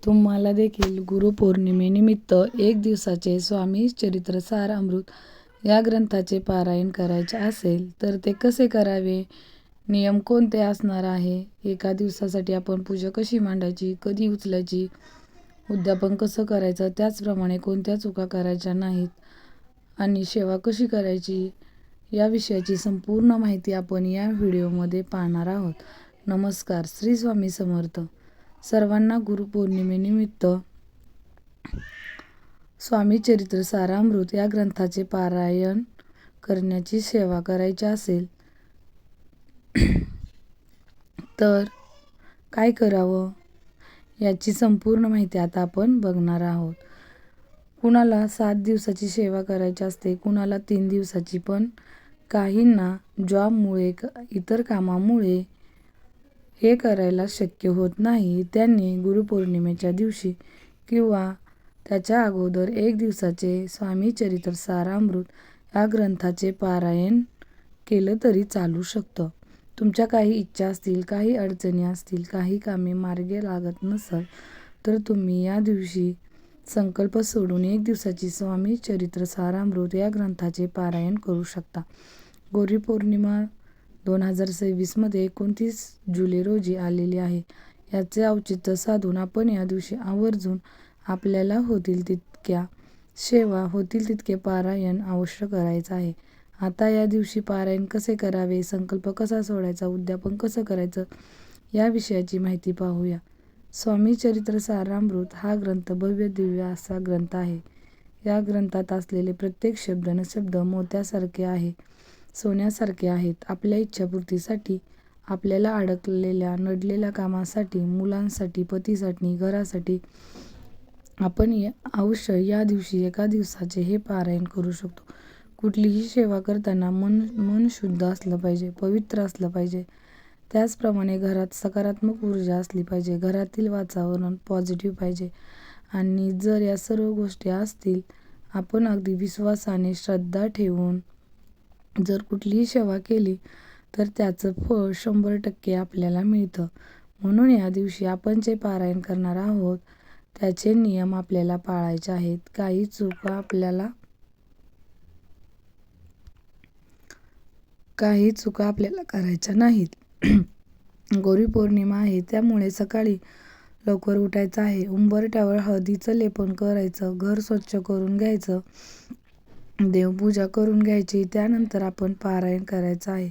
तुम्हाला देखील गुरुपौर्णिमेनिमित्त 1 दिवसाचे स्वामी चरित्र सारामृत या ग्रंथाचे पारायण करायचे असेल तर ते कसे करावे? नियम कोणते असणार आहे? एका दिवसासाठी आपण पूजा कशी मांडायची, कधी उचलायची, उद्यापन कसं करायचं, त्याचप्रमाणे कोणत्या चुका करायच्या नाहीत आणि सेवा कशी करायची या विषयाची संपूर्ण माहिती आपण या व्हिडिओमध्ये पाहणार आहोत. नमस्कार. श्री स्वामी समर्थ. सर्वांना गुरुपौर्णिमेनिमित्त स्वामी चरित्र सारामृत या ग्रंथाचे पारायण करण्याची सेवा करायची असेल तर काय करावं याची संपूर्ण माहिती आता आपण बघणार आहोत. कुणाला 7 दिवसाची सेवा करायची असते, कुणाला 3 दिवसाची, पण काहींना जॉबमुळे इतर कामामुळे हे करायला शक्य होत नाही. त्यांनी गुरुपौर्णिमेच्या दिवशी किंवा त्याच्या अगोदर 1 दिवसाचे स्वामी चरित्र सारामृत या ग्रंथाचे पारायण केलं तरी चालू शकतं. तुमच्या काही इच्छा असतील, काही अडचणी असतील, काही कामे मार्गी लागत नसल तर तुम्ही या दिवशी संकल्प सोडून 1 दिवसाची स्वामी चरित्र सारामृत या ग्रंथाचे पारायण करू शकता. गुरुपौर्णिमा 2026 मध्ये 29 जुलै रोजी आलेली आहे. याचे औचित्य साधून आपण या दिवशी आवर्जून आपल्याला होतील तितक्या सेवा, होतील तितके पारायण अवश्य करायचं आहे. आता या दिवशी पारायण कसे करावे, संकल्प कसा सोडायचा, उद्यापन कसं करायचं या विषयाची माहिती पाहूया. स्वामी चरित्र सारामृत हा ग्रंथ भव्य दिव्य असा ग्रंथ आहे. या ग्रंथात असलेले प्रत्येक शब्द न शब्द मोत्यासारखे आहे, सोन्यासारखे आहेत. आपल्या इच्छापूर्तीसाठी, आपल्याला अडकलेल्या नडलेल्या कामासाठी, मुलांसाठी, पतीसाठी, घरासाठी आपण अवश्य या दिवशी एका दिवसाचे हे पारायण करू शकतो. कुठलीही सेवा करताना मन शुद्ध असलं पाहिजे, पवित्र असलं पाहिजे. त्याचप्रमाणे घरात सकारात्मक ऊर्जा असली पाहिजे, घरातील वातावरण पॉझिटिव्ह पाहिजे. आणि जर या सर्व गोष्टी असतील, आपण अगदी विश्वासाने, श्रद्धा ठेवून जर कुठलीही सेवा केली तर त्याचं फळ 100% आपल्याला मिळतं. म्हणून या दिवशी आपण जे पारायण करणार आहोत त्याचे नियम आपल्याला पाळायचे आहेत. काही चुका आपल्याला करायच्या नाहीत. गुरुपौर्णिमा आहे त्यामुळे सकाळी लवकर उठायचं आहे. उंबरठ्यावर हळदीचं लेपन करायचं, घर स्वच्छ करून घ्यायचं, देवपूजा करून घ्यायची. त्यानंतर आपण पारायण करायचं आहे.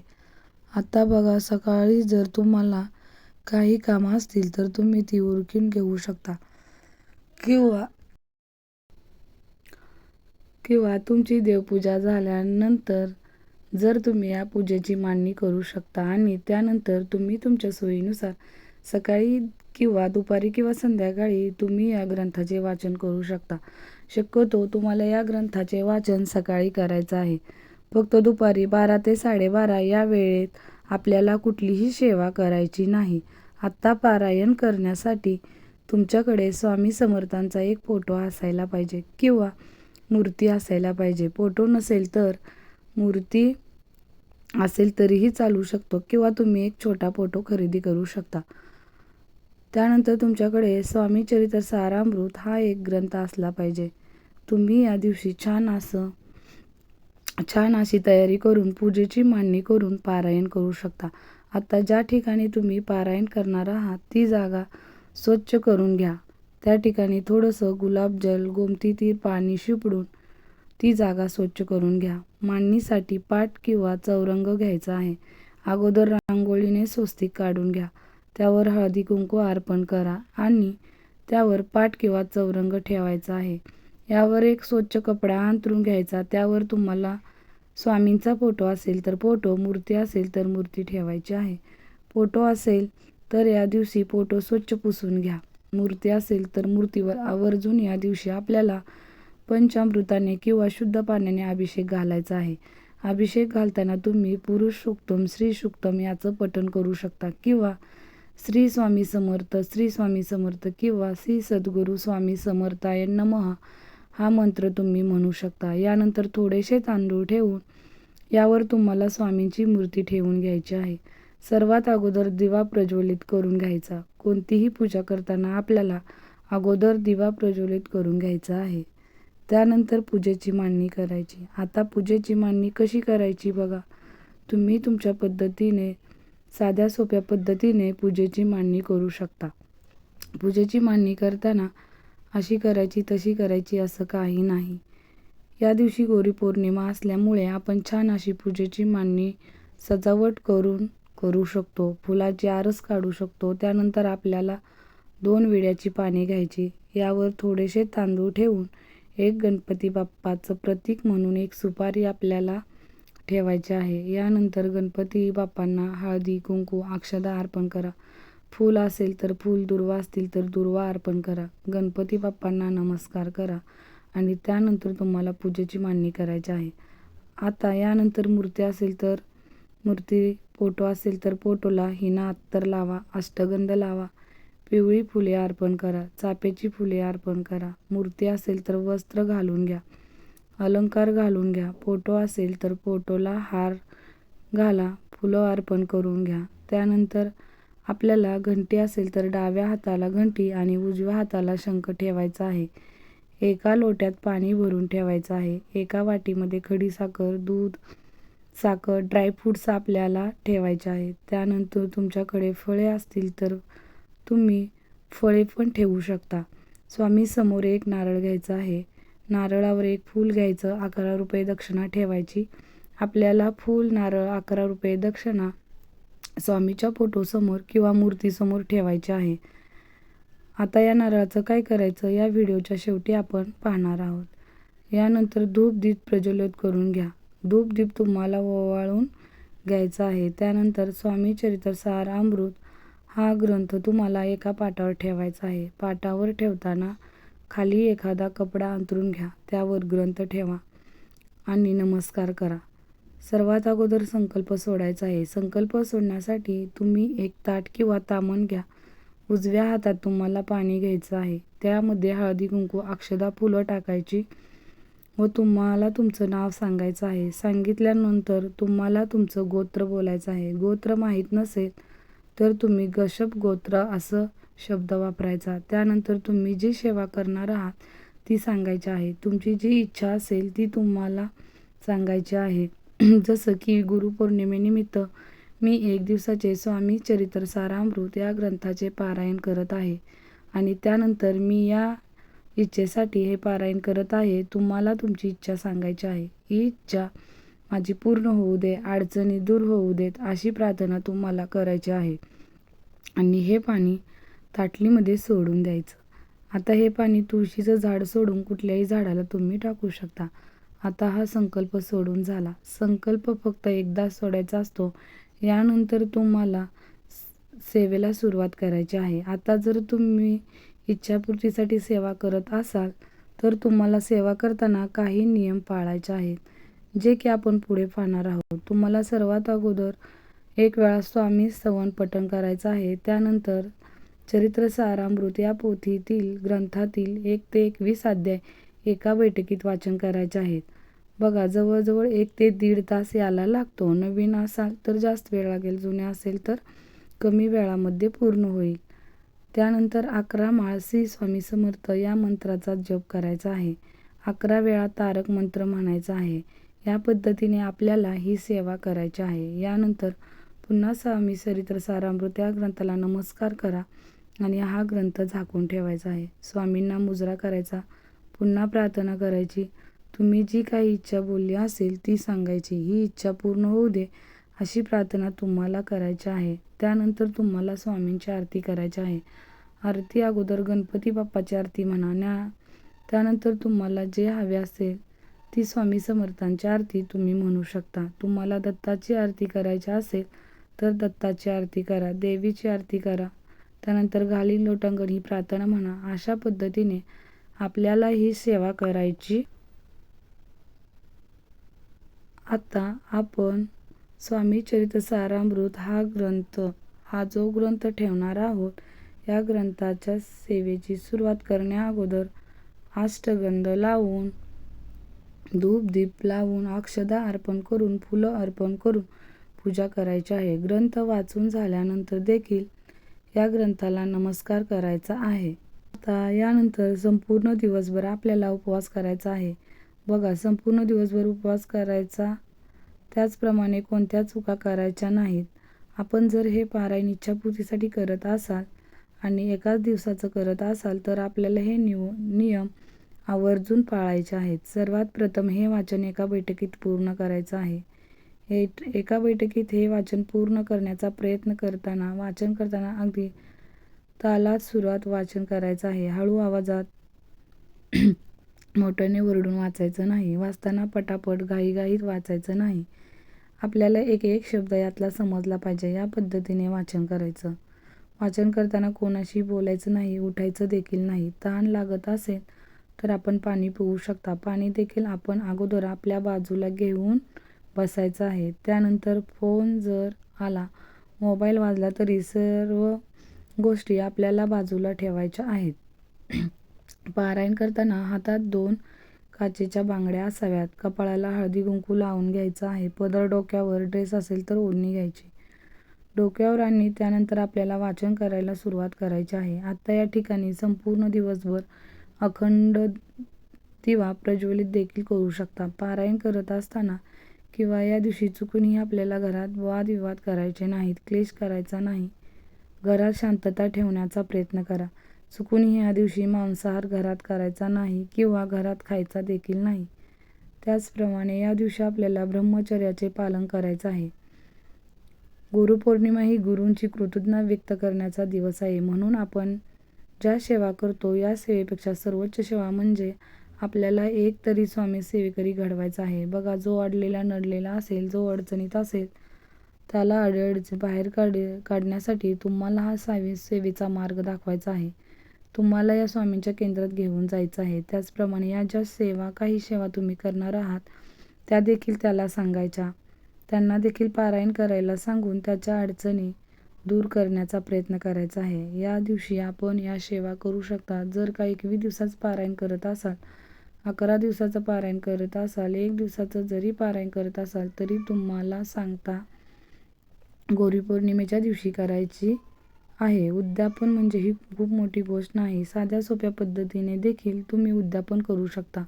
आता बघा, सकाळी जर तुम्हाला काही कामं असतील तर तुम्ही ती उरकून घेऊ शकता किंवा तुमची देवपूजा झाल्यानंतर जर तुम्ही या पूजेची मांडणी करू शकता आणि त्यानंतर तुम्ही तुमच्या सोयीनुसार सकाळी किंवा दुपारी किंवा संध्याकाळी तुम्ही या ग्रंथाचे वाचन करू शकता. शक्यतो तुम्हाला या ग्रंथाचे वाचन सकाळी करायचं आहे. फक्त दुपारी 12 ते 12:30 या वेळेत आपल्याला कुठलीही सेवा करायची नाही. आत्ता पारायण करण्यासाठी तुमच्याकडे स्वामी समर्थांचा एक फोटो असायला पाहिजे किंवा मूर्ती असायला पाहिजे. फोटो नसेल तर मूर्ती असेल तरीही चालू शकतो किंवा तुम्ही एक छोटा फोटो खरेदी करू शकता. त्यानंतर तुमच्याकडे स्वामी चरित्र सारामृत हा एक ग्रंथ असला पाहिजे. तुम्ही या दिवशी छान अशी तयारी करून पूजेची मांडणी करून पारायण करू शकता. आता ज्या ठिकाणी तुम्ही पारायण करणार आहात ती जागा स्वच्छ करून घ्या. त्या ठिकाणी थोडंसं गुलाबजल, गोमती तीर पाणी शिंपडून ती जागा स्वच्छ करून घ्या. मांडणीसाठी पाट किंवा चौरंग घ्यायचा आहे. अगोदर रांगोळीने स्वस्तिक काढून घ्या. त्यावर हळदी कुंकू अर्पण करा आणि त्यावर पाट किंवा चौरंग ठेवायचा आहे. यावर एक स्वच्छ कपडा अंथरून घ्यायचा. त्यावर तुम्हाला स्वामींचा फोटो असेल तर फोटो, मूर्ती असेल तर मूर्ती ठेवायची आहे. फोटो असेल तर या दिवशी फोटो स्वच्छ पुसून घ्या. मूर्ती असेल तर मूर्तीवर आवर्जून या दिवशी आपल्याला पंचामृताने किंवा शुद्ध पाण्याने अभिषेक घालायचा आहे. अभिषेक घालताना तुम्ही पुरुष सूक्तम, स्त्री सूक्तम याचं पठण करू शकता किंवा श्री स्वामी समर्थ, श्री स्वामी समर्थ किंवा श्री सद्गुरू स्वामी समर्थाय नमः हा मंत्र तुम्ही म्हणू शकता. यानंतर थोडेसे तांदूळ ठेवून यावर तुम्हाला स्वामींची मूर्ती ठेवून घ्यायची आहे. सर्वात अगोदर दिवा प्रज्वलित करून घ्यायचा. कोणतीही पूजा करताना आपल्याला अगोदर दिवा प्रज्वलित करून घ्यायचा आहे. त्यानंतर पूजेची मांडणी करायची. आता पूजेची मांडणी कशी करायची बघा. तुम्ही तुमच्या पद्धतीने साध्या सोप्या पद्धतीने पूजेची मांडणी करू शकता. पूजेची मांडणी करताना अशी करायची तशी करायची असं काही नाही. या दिवशी गुरुपौर्णिमा असल्यामुळे आपण छान अशी पूजेची मांडणी सजावट करू शकतो. फुलाची आरस काढू शकतो. त्यानंतर आपल्याला 2 विड्याची पाने घ्यायची. यावर थोडेसे तांदूळ ठेवून एक गणपती बाप्पाचं प्रतीक म्हणून एक सुपारी आपल्याला ठेवायची आहे. यानंतर गणपती बाप्पांना हळदी, कुंकू, अक्षदा अर्पण करा. फूल असेल तर फूल, दुर्वा असतील तर दुर्वा अर्पण करा. गणपती बाप्पांना नमस्कार करा आणि त्यानंतर तुम्हाला पूजेची मांडणी करायची आहे. आता यानंतर मूर्ती असेल तर मूर्ती, फोटो असेल तर फोटोला हिना अत्तर लावा, अष्टगंध लावा, पिवळी फुले अर्पण करा, चाफ्याची फुले अर्पण करा. मूर्ती असेल तर वस्त्र घालून घ्या, अलंकार घालून घ्या. फोटो असेल तर फोटोला हार घाला, फुलं अर्पण करून घ्या. त्यानंतर आपल्याला घंटी असेल तर डाव्या हाताला घंटी आणि उजव्या हाताला शंख ठेवायचा आहे. एका लोट्यात पाणी भरून ठेवायचं आहे. एका वाटीमध्ये खडीसाखर, दूध, साखर, ड्रायफ्रूट्स आपल्याला ठेवायचे आहेत. त्यानंतर तुमच्याकडे फळे असतील तर तुम्ही फळे पण ठेवू शकता. स्वामी समोर एक नारळ घ्यायचा आहे. नारळावर एक फूल घ्यायचं. 11 रुपये दक्षिणा ठेवायची. आपल्याला फूल, नारळ, 11 रुपये दक्षिणा स्वामीच्या फोटोसमोर किंवा मूर्तीसमोर ठेवायचे आहे. आता या नारळाचं काय करायचं या व्हिडिओच्या शेवटी आपण पाहणार आहोत. यानंतर धूप-दीप प्रज्वलित करून घ्या. धूप-दीप तुम्हाला ओवाळून घ्यायचा आहे. त्यानंतर स्वामी चरित्रसार अमृत हा ग्रंथ तुम्हाला एका पाटावर ठेवायचा आहे. पाटावर ठेवताना खाली एखादा कपडा अंथरून घ्या. त्यावर ग्रंथ ठेवा आणि नमस्कार करा. सर्वात अगोदर संकल्प सोडायचा आहे. संकल्प सोडण्यासाठी तुम्ही एक ताट किंवा तामण घ्या. उजव्या हातात तुम्हाला पाणी घ्यायचं आहे. त्यामध्ये हळदी, कुंकू, अक्षदा, फुलं टाकायची व तुम्हाला तुमचं नाव सांगायचं आहे. सांगितल्यानंतर तुम्हाला तुमचं गोत्र बोलायचं आहे. गोत्र माहीत नसेल तर तुम्ही गशप गोत्र असं शब्द वापरायचा. त्यानंतर तुम्ही जी सेवा करणार आहात ती सांगायची आहे. तुमची जी इच्छा असेल ती तुम्हाला सांगायची आहे. जसं की गुरुपौर्णिमेनिमित्त मी 1 दिवसाचे स्वामी चरित्रसारामृत या ग्रंथाचे पारायण करत आहे आणि त्यानंतर मी या इच्छेसाठी हे पारायण करत आहे. तुम्हाला तुमची इच्छा सांगायची आहे. ही इच्छा माझी पूर्ण होऊ दे, अडचणी दूर होऊ देत अशी प्रार्थना तुम्हाला करायची आहे आणि हे पाणी ताटलीमध्ये सोडून द्यायचं. आता हे पाणी तुळशीचं झाड सोडून कुठल्याही झाडाला तुम्ही टाकू शकता. आता हा संकल्प सोडून झाला. संकल्प फक्त एकदा सोडायचा असतो. यानंतर तुम्हाला सेवेला सुरुवात करायची आहे. आता जर तुम्ही इच्छापूर्तीसाठी सेवा करत असाल तर तुम्हाला सेवा करताना काही नियम पाळायचे आहेत, जे की आपण पुढे पाहणार आहोत. तुम्हाला सर्वात अगोदर 1 वेळा स्वामी स्तवन पठण करायचं आहे. त्यानंतर चरित्रसारामृत या पोथीतील ग्रंथातील 1 ते 21 अध्याय एका बैठकीत वाचन करायचे आहेत. बघा, जवळजवळ 1 ते 1.5 तास याला लागतो. नवीन असाल तर जास्त वेळ लागेल, जुने असेल तर कमी वेळामध्ये पूर्ण होईल. त्यानंतर 11 माळ श्री स्वामी समर्थ या मंत्राचा जप करायचा आहे. 11 वेळा तारक मंत्र म्हणायचा आहे. या पद्धतीने आपल्याला ही सेवा करायची आहे. यानंतर पुन्हा स्वामी चरित्रसारामृत या ग्रंथाला नमस्कार करा आणि हा ग्रंथ झाकून ठेवायचा आहे. स्वामींना मुजरा करायचा, पुन्हा प्रार्थना करायची. तुम्ही जी काही इच्छा बोलली असेल ती सांगायची. ही इच्छा पूर्ण होऊ दे अशी प्रार्थना तुम्हाला करायची आहे. त्यानंतर तुम्हाला स्वामींची आरती करायची आहे. आरती अगोदर गणपती बाप्पाची आरती म्हणा. त्यानंतर तुम्हाला जे हवे असेल ती स्वामी समर्थांची आरती तुम्ही म्हणू शकता. तुम्हाला दत्ताची आरती करायची असेल तर दत्ताची आरती करा, देवीची आरती करा. त्यानंतर घालीन लोटांगण ही प्रार्थना म्हणा. अशा पद्धतीने आपल्याला ही सेवा करायची. आता आपण स्वामी चरित्रसारामृत हा जो ग्रंथ ठेवणार आहोत, या ग्रंथाच्या सेवेची सुरुवात करण्या अगोदर अष्टगंध लावून, धूप-दीप लावून, अक्षदा अर्पण करून, फुलं अर्पण करून पूजा करायची आहे. ग्रंथ वाचून झाल्यानंतर देखील या ग्रंथाला नमस्कार करायचा आहे. आता यानंतर संपूर्ण दिवसभर आपल्याला उपवास करायचा आहे. बघा, संपूर्ण दिवसभर उपवास करायचा, त्याचप्रमाणे कोणत्या चुका करायच्या नाहीत. आपण जर हे पारायण इच्छापूर्तीसाठी करत असाल आणि एकाच दिवसाचं करत असाल तर आपल्याला हे नियम आवर्जून पाळायचे आहेत. सर्वात प्रथम हे वाचन एका बैठकीत पूर्ण करायचं आहे. एका बैठकीत हे वाचन पूर्ण करण्याचा प्रयत्न करताना, वाचन करताना अगदी तालात सुरुवात वाचन करायचं आहे. हळू आवाजात मोठ्याने ओरडून वाचायचं नाही. वाचताना पटापट घाईघाईत वाचायचं नाही. आपल्याला एक एक शब्द यातला समजला पाहिजे या पद्धतीने वाचन करायचं. वाचन करताना कोणाशी बोलायचं नाही, उठायचं देखील नाही. तहान लागत असेल तर आपण पाणी पिऊ शकता. पाणी देखील आपण अगोदर आपल्या बाजूला घेऊन बसायचं आहे. त्यानंतर फोन जर आला, मोबाईल वाजला तरी सर्व गोष्टी आपल्याला बाजूला ठेवायच्या आहेत. पारायण करताना हातात 2 काचेच्या बांगड्या असाव्यात. कपाळाला हळदी कुंकू लावून घ्यायचं आहे. पदर डोक्यावर, ड्रेस असेल तर ओढणी घ्यायची डोक्यावर आणि त्यानंतर आपल्याला वाचन करायला सुरुवात करायची आहे. आता या ठिकाणी संपूर्ण दिवसभर अखंड दिवा प्रज्वलित देखील करू शकता. पारायण करत असताना किंवा या दिवशी चुकूनही आपल्याला घरात वादविवाद करायचे नाहीत, क्लेश करायचा नाही. घरात शांतता ठेवण्याचा प्रयत्न करा. चुकूनही या दिवशी मांसाहार घरात करायचा नाही किंवा घरात खायचा देखील नाही. त्याचप्रमाणे या दिवशी आपल्याला ब्रह्मचर्याचे पालन करायचं आहे. गुरुपौर्णिमा ही गुरूंची कृतज्ञता व्यक्त करण्याचा दिवस आहे. म्हणून आपण ज्या सेवा करतो या सेवेपेक्षा सर्वोच्च सेवा म्हणजे आपल्याला एक तरी स्वामी सेवेकरी घडवायचा आहे. बघा, जो अडलेला नडलेला असेल, जो अडचणीत असेल त्याला अडचणी बाहेर काढण्यासाठी तुम्हाला हा सेवेचा मार्ग दाखवायचा आहे. तुम्हाला या स्वामींच्या केंद्रात घेऊन जायचं आहे. त्याचप्रमाणे या ज्या काही सेवा तुम्ही करणार आहात त्या देखील त्याला सांगायच्या. त्यांना देखील पारायण करायला सांगून त्याच्या अडचणी दूर करण्याचा प्रयत्न करायचा आहे. या दिवशी आपण या सेवा करू शकता. जर का 21 दिवसाचं पारायण करत असाल, 11 दिवसाचं पारायण करत असाल, 1 दिवसाचं जरी पारायण करत असाल तरी तुम्हाला सांगता गुरुपौर्णिमेच्या दिवशी करायची आहे. उद्यापन म्हणजे ही खूप मोठी गोष्ट नाही. साध्या सोप्या पद्धतीने देखील तुम्ही उद्यापन करू शकता.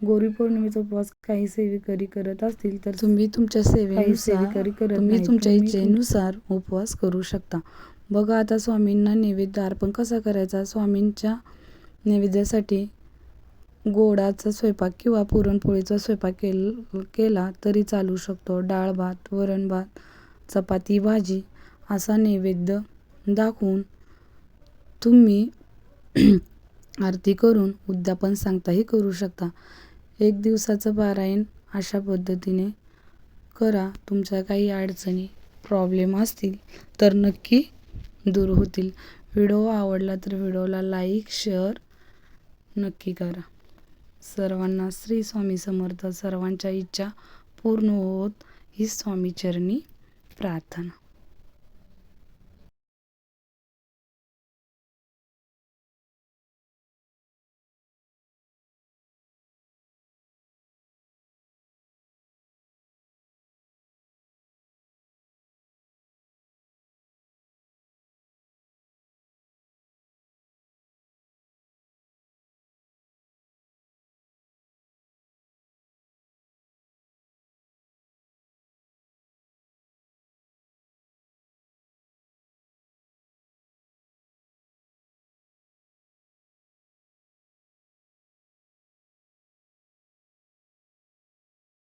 गुरुपौर्णिमेचा उपवास काही सेवेकरी करत असतील तर तुम्ही तुमच्या सेवेकरी करत नाही, तुमच्या इच्छेनुसार उपवास करू शकता. बघा, आता स्वामींना नैवेद्य अर्पण कसा करायचा. स्वामींच्या नैवेद्यासाठी गोडाचा स्वयंपाक किंवा पुरणपोळीचा स्वयंपाक केला तरी चालू शकतो. डाळ भात, वरण भात, चपाती, भाजी असा नैवेद्य दाखवून तुम्ही आरती करून उद्यापन सांगताही करू शकता. 1 दिवसाचं पारायण अशा पद्धतीने करा. तुमच्या काही अडचणी, प्रॉब्लेम असतील तर नक्की दूर होतील. व्हिडिओ आवडला तर व्हिडिओला लाईक, शेअर नक्की करा. सर्वांना श्री स्वामी समर्थ. सर्वांच्या इच्छा पूर्ण होत ही स्वामीचरणी प्रार्थना.